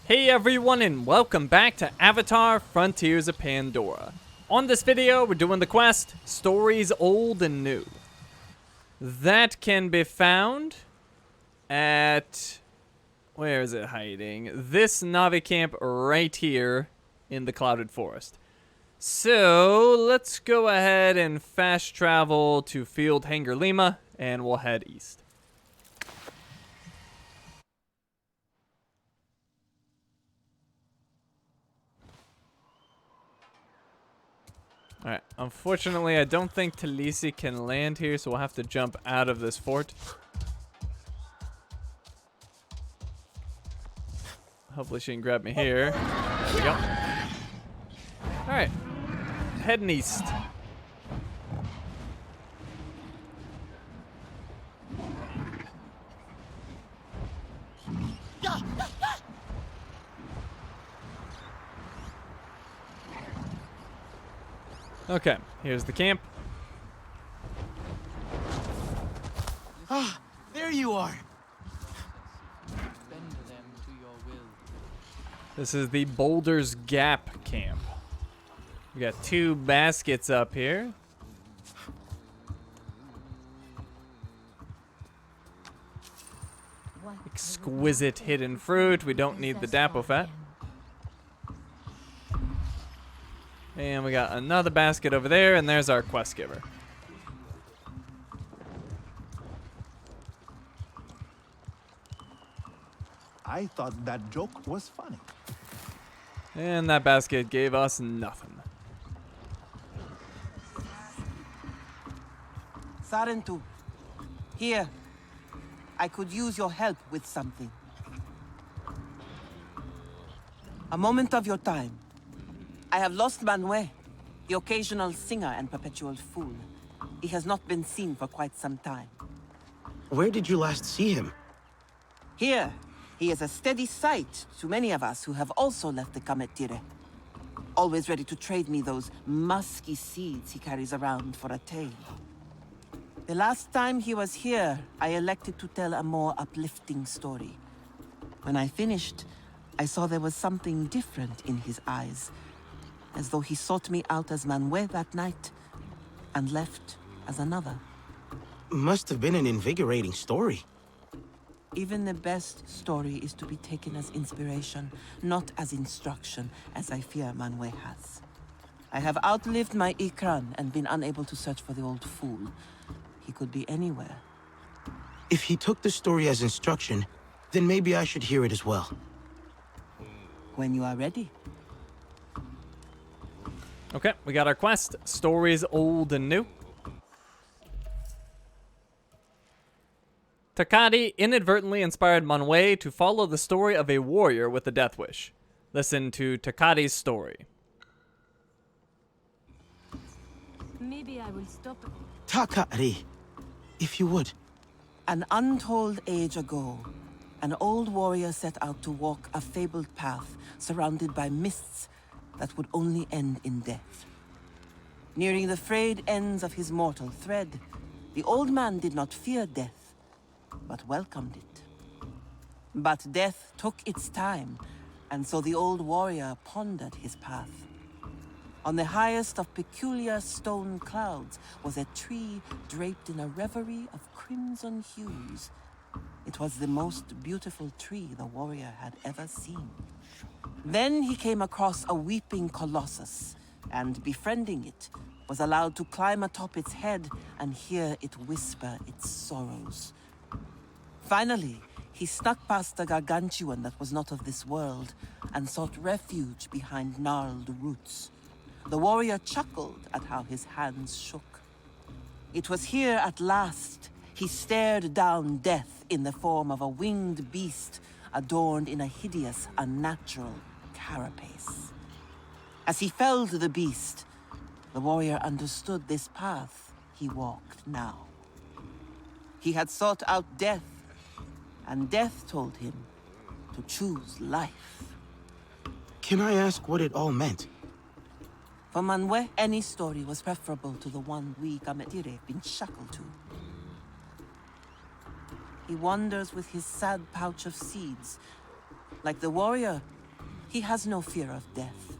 Hey everyone, and welcome back to Avatar Frontiers of Pandora. On this video, we're doing the quest, Stories Old and New. That can be found at... where is it hiding? This Navi camp right here in the Clouded Forest. So, let's go ahead and fast travel to Field Hangar Lima, and we'll head east. Alright, unfortunately I don't think Talisi can land here, so we'll have to jump out of this fort. Hopefully she can grab me here. There we go. Alright, heading east. Okay, here's the camp. Ah, there you are. This is the Boulder's Gap camp. We got 2 baskets up here. Exquisite hidden fruit. We don't need the Dapo fat. And we got another basket over there, and there's our quest giver. I thought that joke was funny. And that basket gave us nothing. Sarentu, here. I could use your help with something. A moment of your time. I have lost Manuel, the occasional singer and perpetual fool. He has not been seen for quite some time. Where did you last see him? Here, he is a steady sight to many of us who have also left the Kametire. Always ready to trade me those musky seeds he carries around for a tale. The last time he was here, I elected to tell a more uplifting story. When I finished, I saw there was something different in his eyes, as though he sought me out as Manuel that night, and left as another. Must have been an invigorating story. Even the best story is to be taken as inspiration, not as instruction, as I fear Manuel has. I have outlived my Ikran and been unable to search for the old fool. He could be anywhere. If he took the story as instruction, then maybe I should hear it as well. When you are ready. Okay, we got our quest, Stories Old and New. Takadi inadvertently inspired Manuel to follow the story of a warrior with a death wish. Listen to Takadi's story. Maybe I will stop. Takari, if you would. An untold age ago, an old warrior set out to walk a fabled path surrounded by mists that would only end in death. Nearing the frayed ends of his mortal thread, the old man did not fear death, but welcomed it. But death took its time, and so the old warrior pondered his path. On the highest of peculiar stone clouds was a tree draped in a reverie of crimson hues. It was the most beautiful tree the warrior had ever seen. Then he came across a weeping colossus, and befriending it, was allowed to climb atop its head and hear it whisper its sorrows. Finally, he snuck past a gargantuan that was not of this world, and sought refuge behind gnarled roots. The warrior chuckled at how his hands shook. It was here at last he stared down death in the form of a winged beast adorned in a hideous, unnatural carapace. As he felled the beast, the warrior understood this path he walked now. He had sought out death, and death told him to choose life. Can I ask what it all meant? For Manuel, any story was preferable to the one we Kametire been shackled to. He wanders with his sad pouch of seeds. Like the warrior, He has no fear of death.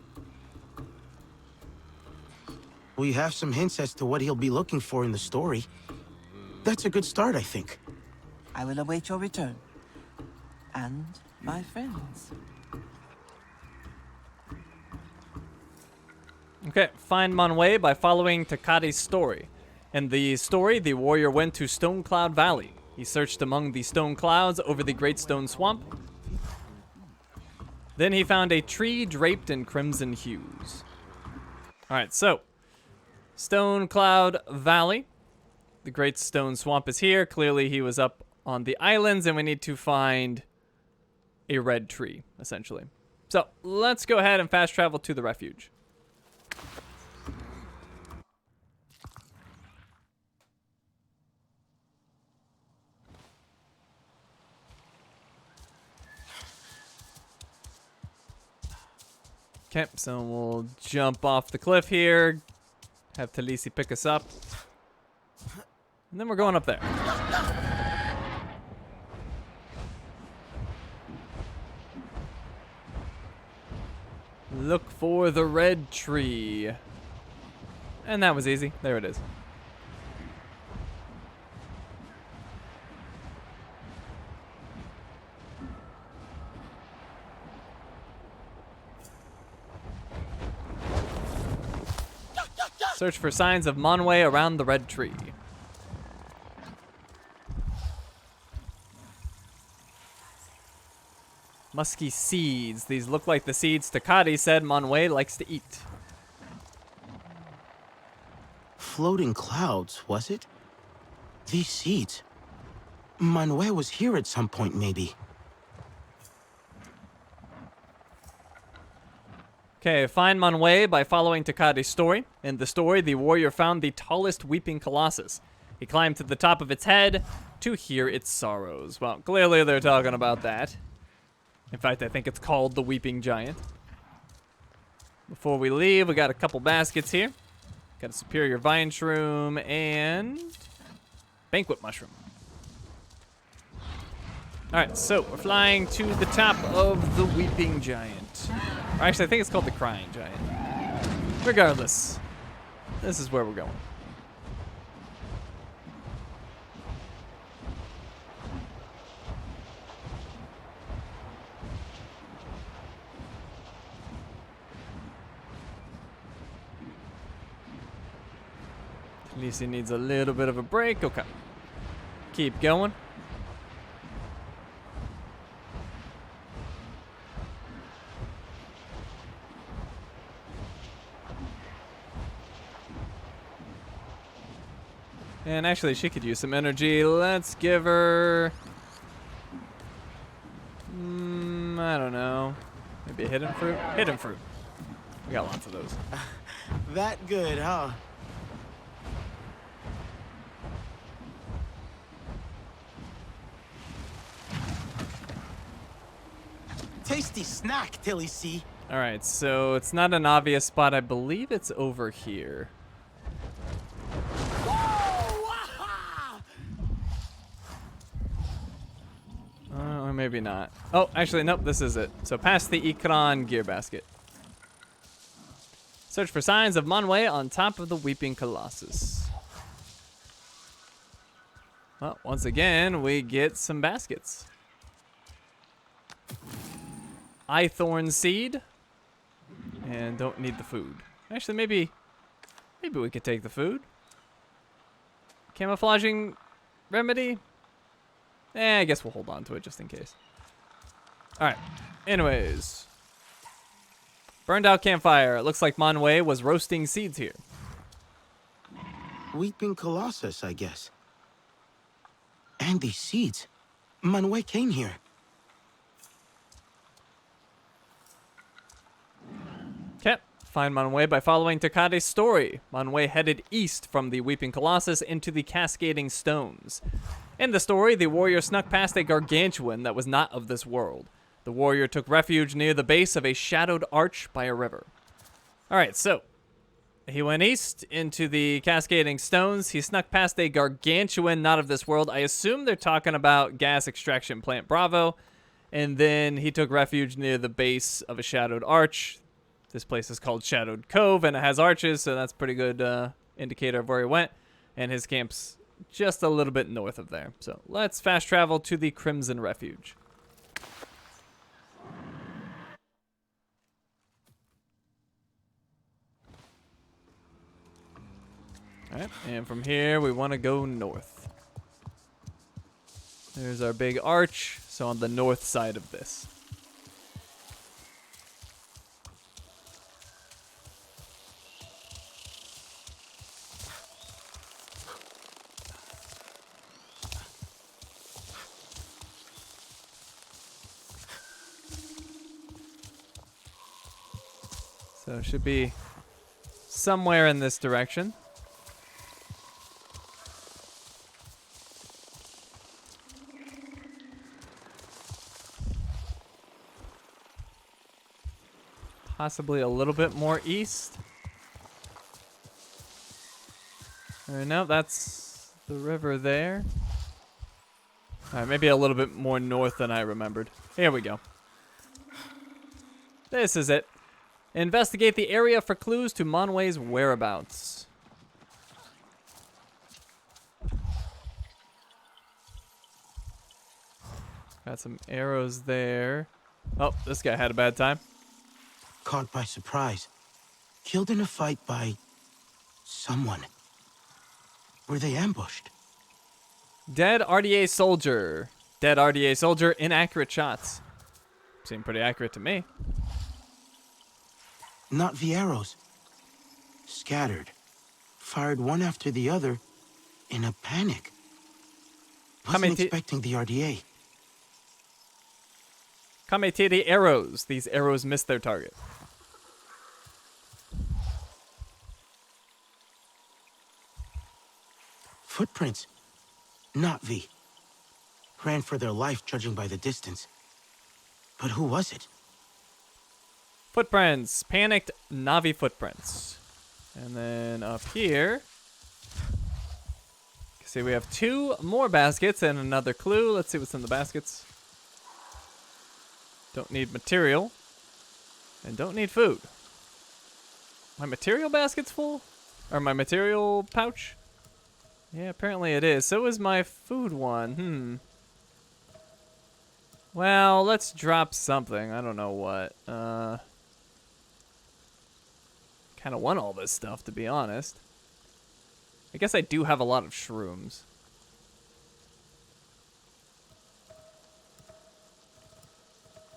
We have some hints as to what he'll be looking for in the story. That's a good start, I think. I will await your return. And my friends. Okay, find Manwë by following Takati's story. In the story, the warrior went to Stone Cloud Valley. He searched among the stone clouds over the Great Stone Swamp. Then he found a tree draped in crimson hues. Alright, so Stone Cloud Valley. The Great Stone Swamp is here. Clearly he was up on the islands, and we need to find a red tree, essentially. So let's go ahead and fast travel to the refuge. Okay, so we'll jump off the cliff here, have Talisi pick us up, and then we're going up there. Look for the red tree. And that was easy. There it is. Search for signs of Manwë around the red tree. Musky seeds. These look like the seeds Takati said Manwë likes to eat. Floating clouds, was it? These seeds. Manwë was here at some point, maybe. Okay, find Manwë by following Takati's story. In the story, the warrior found the tallest weeping colossus. He climbed to the top of its head to hear its sorrows. Well, clearly they're talking about that. In fact, I think it's called the Weeping Giant. Before we leave, we got a couple baskets here. Got a superior vine shroom and banquet mushroom. Alright, so we're flying to the top of the Weeping Giant. Or actually, I think it's called the Crying Giant. Regardless, this is where we're going. Lisa needs a little bit of a break. Okay. Keep going. And actually, she could use some energy. Let's give her... I don't know. Maybe a hidden fruit? Hidden fruit. We got lots of those. That good, huh? Tasty snack, Tilly C. Alright, so it's not an obvious spot. I believe it's over here. Or maybe not. Oh, actually, nope, this is it. So past the Ikran gear basket. Search for signs of Manwë on top of the Weeping Colossus. Well, once again, we get some baskets. Eyethorn seed. And don't need the food. Actually, maybe we could take the food. Camouflaging remedy? I guess we'll hold on to it just in case. Alright. Anyways. Burned out campfire. It looks like Manwë was roasting seeds here. Weeping Colossus, I guess. And these seeds. Manwë came here. Okay. Find Manwë by following Takati's story. Manwë headed east from the Weeping Colossus into the Cascading Stones. In the story, the warrior snuck past a gargantuan that was not of this world. The warrior took refuge near the base of a shadowed arch by a river. Alright, so he went east into the Cascading Stones. He snuck past a gargantuan not of this world. I assume they're talking about gas extraction plant Bravo. And then he took refuge near the base of a shadowed arch. This place is called Shadowed Cove, and it has arches, so that's a pretty good indicator of where he went. And his camp's just a little bit north of there. So let's fast travel to the Crimson Refuge. Alright, and from here we want to go north. There's our big arch, so on the north side of this. So it should be somewhere in this direction. Possibly a little bit more east. No, that's the river there. All right, maybe a little bit more north than I remembered. Here we go. This is it. Investigate the area for clues to Monway's whereabouts. Got some arrows there. Oh, this guy had a bad time. Caught by surprise. Killed in a fight by someone. Were they ambushed? Dead RDA soldier. Dead RDA soldier, inaccurate shots. Seem pretty accurate to me. Not the arrows. Scattered. Fired one after the other in a panic. Wasn't expecting the RDA. Kamete the arrows. These arrows missed their target. Footprints. Not V. Ran for their life, judging by the distance. But who was it? Footprints. Panicked Navi footprints. And then up here, see we have 2 more baskets and another clue. Let's see what's in the baskets. Don't need material. And don't need food. My material basket's full? Or my material pouch? Yeah, apparently it is. So is my food one. Well, let's drop something. I don't know what. Kind of want all this stuff, to be honest. I guess I do have a lot of shrooms.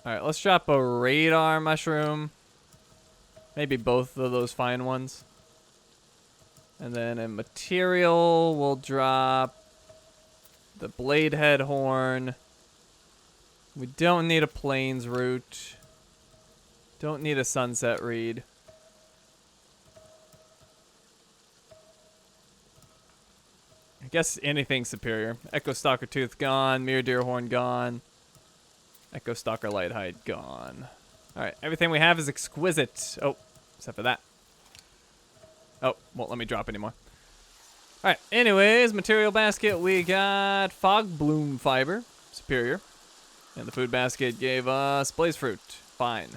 Alright, let's drop a radar mushroom. Maybe both of those fine ones. And then in material, we'll drop the blade head horn. We don't need a plains root. Don't need a sunset reed. I guess anything superior. Echo Stalker Tooth gone. Mirror Deer Horn gone. Echo Stalker Lighthide gone. Alright, everything we have is exquisite. Oh, except for that. Oh, won't let me drop anymore. Alright, anyways, material basket, we got Fog Bloom Fiber. Superior. And the food basket gave us Blaze Fruit. Fine.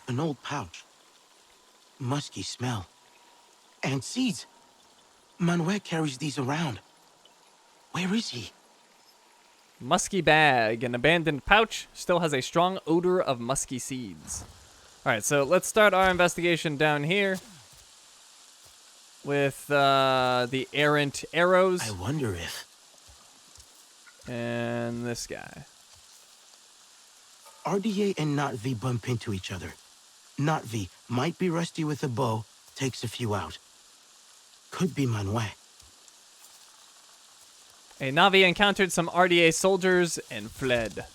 An old pouch. Musky smell. And seeds. Manuel carries these around. Where is he? Musky bag. An abandoned pouch. Still has a strong odor of musky seeds. Alright, so let's start our investigation down here. With the errant arrows. I wonder if... And this guy. RDA and Not V bump into each other. Not V might be rusty with a bow, takes a few out. Could be Manuel. A Navi encountered some RDA soldiers and fled.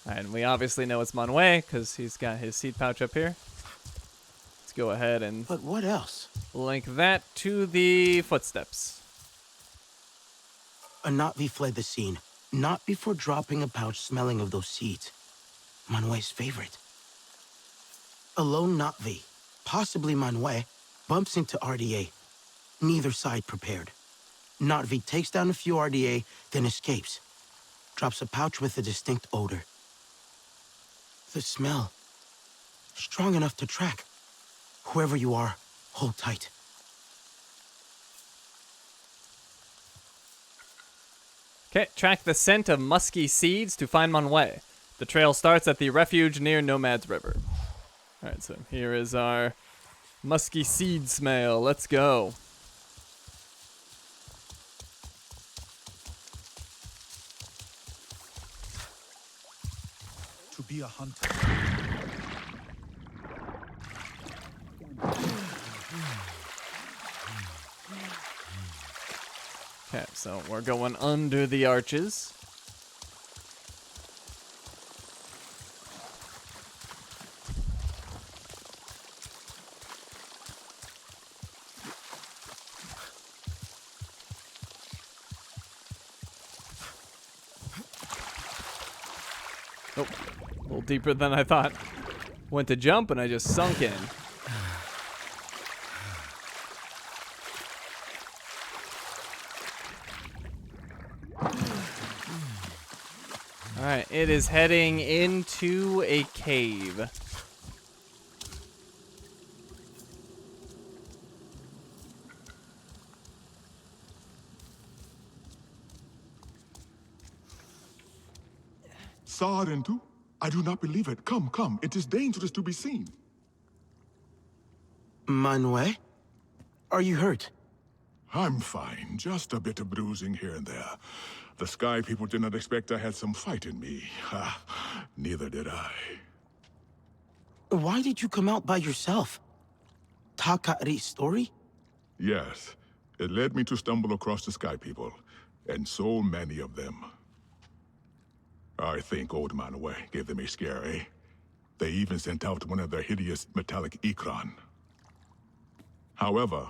And we obviously know it's Manuel because he's got his seed pouch up here. Let's go ahead and But what else? link that to the footsteps. A Not V fled the scene, not before dropping a pouch smelling of those seeds. Manuel's favorite. A lone Not V, possibly Manuel, bumps into RDA. Neither side prepared. Not V takes down a few RDA, then escapes. drops a pouch with a distinct odor. The smell, strong enough to track. Whoever you are, hold tight. Okay, track the scent of musky seeds to find Manwë. The trail starts at the refuge near Nomad's River. Alright, so here is our musky seed smell. Let's go. To be a hunter. Okay, so we're going under the arches. Oh, a little deeper than I thought. Went to jump and I just sunk in. Alright, it is heading into a cave. Sarentu? I do not believe it. Come, come. It is dangerous to be seen. Manwë? Are you hurt? I'm fine. Just a bit of bruising here and there. The Sky people did not expect I had some fight in me. Ha, neither did I. Why did you come out by yourself? Takari's story? Yes, it led me to stumble across the Sky people, and so many of them. I think old Manwë gave them a scare, eh? They even sent out one of their hideous metallic Ikran. However,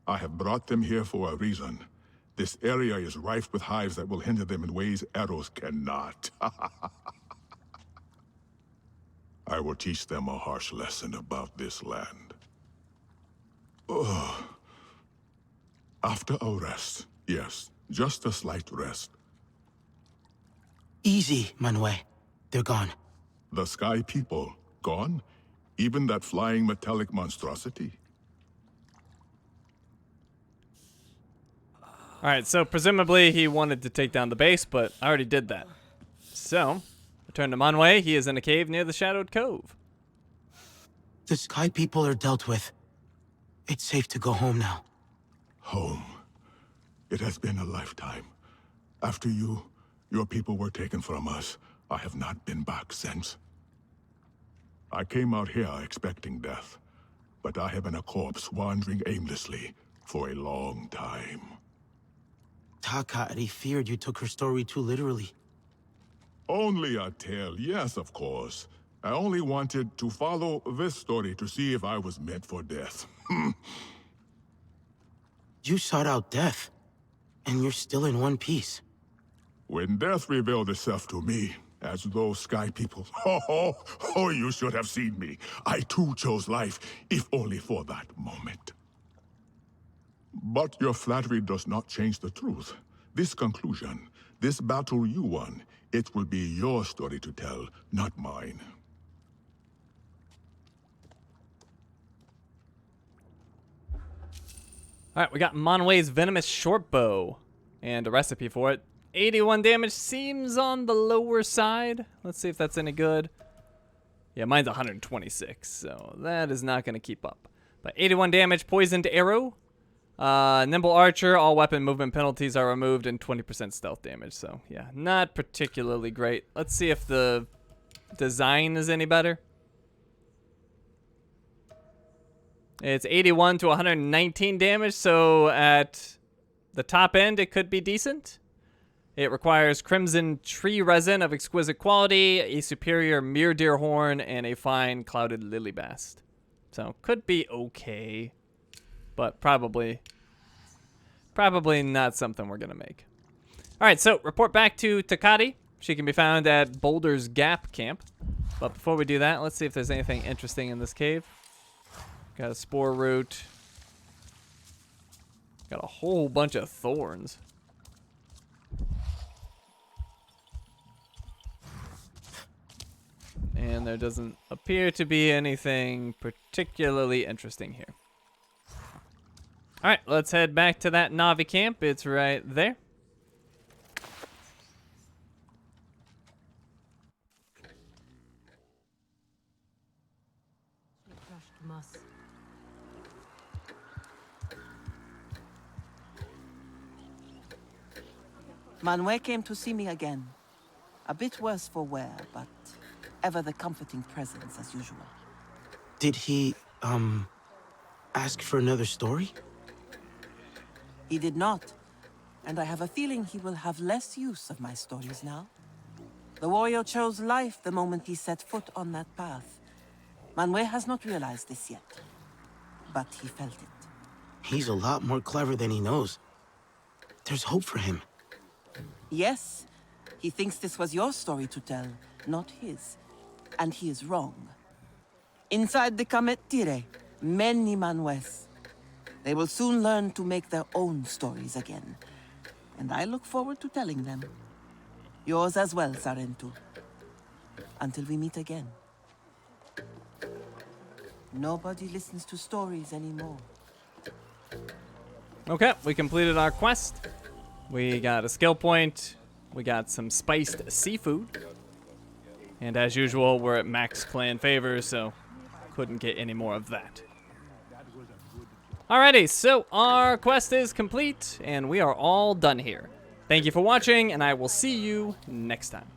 I have brought them here for a reason. This area is rife with hives that will hinder them in ways arrows cannot. I will teach them a harsh lesson about this land. Ugh. After a rest, yes, just a slight rest. Easy, Manwë. They're gone. The Sky people, gone? Even that flying metallic monstrosity? Alright, so presumably he wanted to take down the base, but I already did that. So, return to Manwë. He is in a cave near the Shadowed Cove. The Sky people are dealt with. It's safe to go home now. Home. It has been a lifetime. After you, your people were taken from us. I have not been back since. I came out here expecting death, but I have been a corpse wandering aimlessly for a long time. Takari feared you took her story too literally. Only a tale, yes, of course. I only wanted to follow this story to see if I was meant for death. You sought out death, and you're still in one piece. When death revealed itself to me, as those Sky people, oh, you should have seen me. I too chose life, if only for that moment. But your flattery does not change the truth. This conclusion, this battle you won, it will be your story to tell, not mine. Alright, we got Manwë's venomous short bow and a recipe for it. 81 damage seems on the lower side. Let's see if that's any good. Yeah, mine's 126, so that is not going to keep up. But 81 damage, poisoned arrow. Nimble archer, all weapon movement penalties are removed, and 20% stealth damage. So, yeah, not particularly great. Let's see if the design is any better. It's 81 to 119 damage, so at the top end, it could be decent. It requires crimson tree resin of exquisite quality, a superior mere deer horn, and a fine clouded lily bast. So, could be okay, but probably not something we're going to make. All right, so report back to Takari. She can be found at Boulder's Gap Camp. But before we do that, let's see if there's anything interesting in this cave. Got a spore root. Got a whole bunch of thorns. and there doesn't appear to be anything particularly interesting here. Alright, let's head back to that Na'vi camp. It's right there. Crushed moss. Manuel came to see me again. A bit worse for wear, but ever the comforting presence as usual. Did he, ask for another story? He did not, and I have a feeling he will have less use of my stories now. The warrior chose life the moment he set foot on that path. Manuel has not realized this yet, but he felt it. He's a lot more clever than he knows. There's hope for him. Yes, he thinks this was your story to tell, not his. And he is wrong. Inside the Kametire, many Manuels. They will soon learn to make their own stories again. And I look forward to telling them. Yours as well, Sarentu. Until we meet again. Nobody listens to stories anymore. Okay, we completed our quest. We got a skill point. We got some spiced seafood. And as usual, we're at max clan favor, so couldn't get any more of that. Alrighty, so our quest is complete, and we are all done here. Thank you for watching, and I will see you next time.